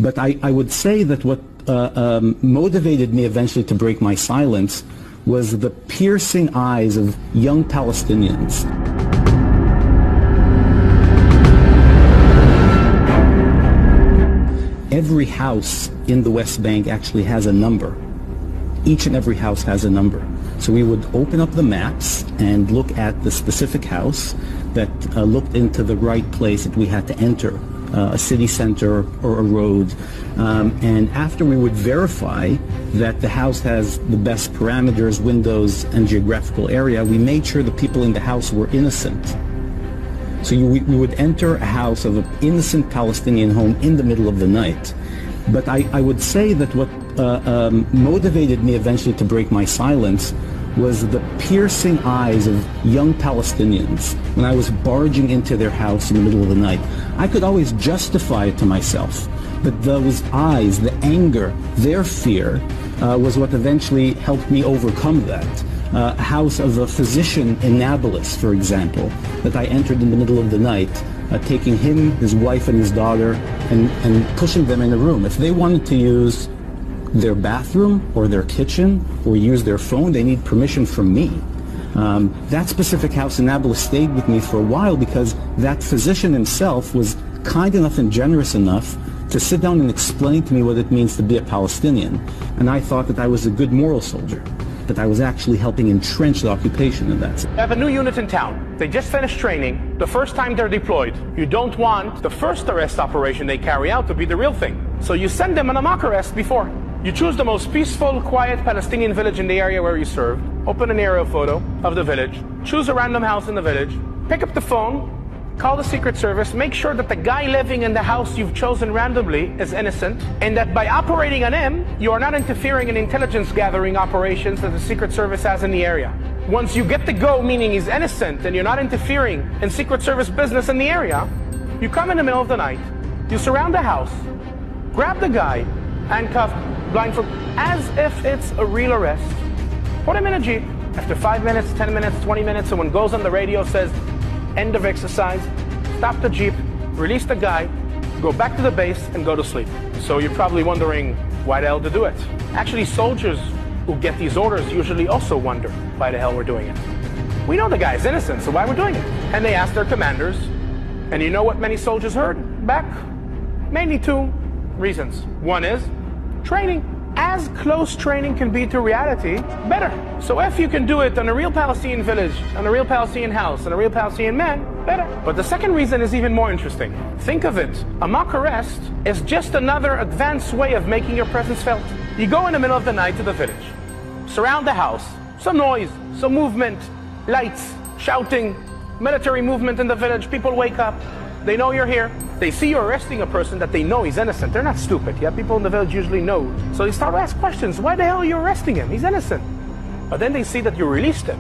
But I would say that what motivated me eventually to break my silence was the piercing eyes of young Palestinians. Every house in the West Bank actually has a number. Each and every house has a number. So we would open up the maps and look at the specific house that looked into the right place that we had to enter, a city center or a road. And after we would verify that the house has the best parameters, windows, and geographical area, we made sure the people in the house were innocent. So we would enter a house of an innocent Palestinian home in the middle of the night. But I would say that what motivated me eventually to break my silence was the piercing eyes of young Palestinians when I was barging into their house in the middle of the night. I could always justify it to myself, but those eyes, the anger, their fear, was what eventually helped me overcome that. A house of a physician in Nablus, for example, that I entered in the middle of the night, taking him, his wife, and his daughter, and pushing them in a room. If they wanted to use their bathroom or their kitchen or use their phone, they need permission from me. That specific house in Nablus stayed with me for a while because that physician himself was kind enough and generous enough to sit down and explain to me what it means to be a Palestinian. And I thought that I was a good moral soldier, that I was actually helping entrench the occupation in that. I have a new unit in town. They just finished training. The first time they're deployed, you don't want the first arrest operation they carry out to be the real thing. So you send them on a mock arrest before. You choose the most peaceful, quiet Palestinian village in the area where you serve, open an aerial photo of the village, choose a random house in the village, pick up the phone, call the Secret Service, make sure that the guy living in the house you've chosen randomly is innocent, and that by operating on him, you are not interfering in intelligence gathering operations that the Secret Service has in the area. Once you get the go, meaning he's innocent, and you're not interfering in Secret Service business in the area, you come in the middle of the night, you surround the house, grab the guy, handcuffed, blindfold, as if it's a real arrest, put him in a jeep. After 5 minutes, 10 minutes, 20 minutes, someone goes on the radio, says, end of exercise, stop the jeep, release the guy, go back to the base, and go to sleep. So you're probably wondering, why the hell to do it? Actually, soldiers who get these orders usually also wonder why the hell we're doing it. We know the guy is innocent, so why we're doing it? And they ask their commanders, and you know what many soldiers heard back? Mainly two reasons. One is training. As close training can be to reality, better. So if you can do it on a real Palestinian village, on a real Palestinian house, on a real Palestinian man, better. But the second reason is even more interesting. Think of it. A mock arrest is just another advanced way of making your presence felt. You go in the middle of the night to the village, surround the house, some noise, some movement, lights, shouting, military movement in the village, people wake up, they know you're here. They see you arresting a person that they know he's innocent. They're not stupid. Yeah, people in the village usually know. So they start to ask questions. Why the hell are you arresting him? He's innocent. But then they see that you released him.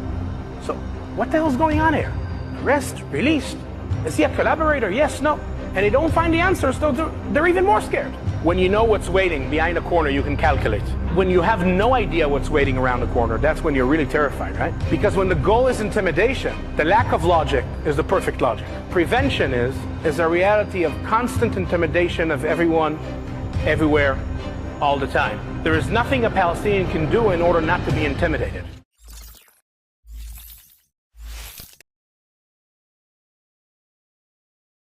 So what the hell's going on here? Arrest, released. Is he a collaborator? Yes, no. And they don't find the answers, so they're even more scared. When you know what's waiting behind a corner, you can calculate. When you have no idea what's waiting around the corner, that's when you're really terrified, right? Because when the goal is intimidation, the lack of logic is the perfect logic. Prevention is a reality of constant intimidation of everyone, everywhere, all the time. There is nothing a Palestinian can do in order not to be intimidated.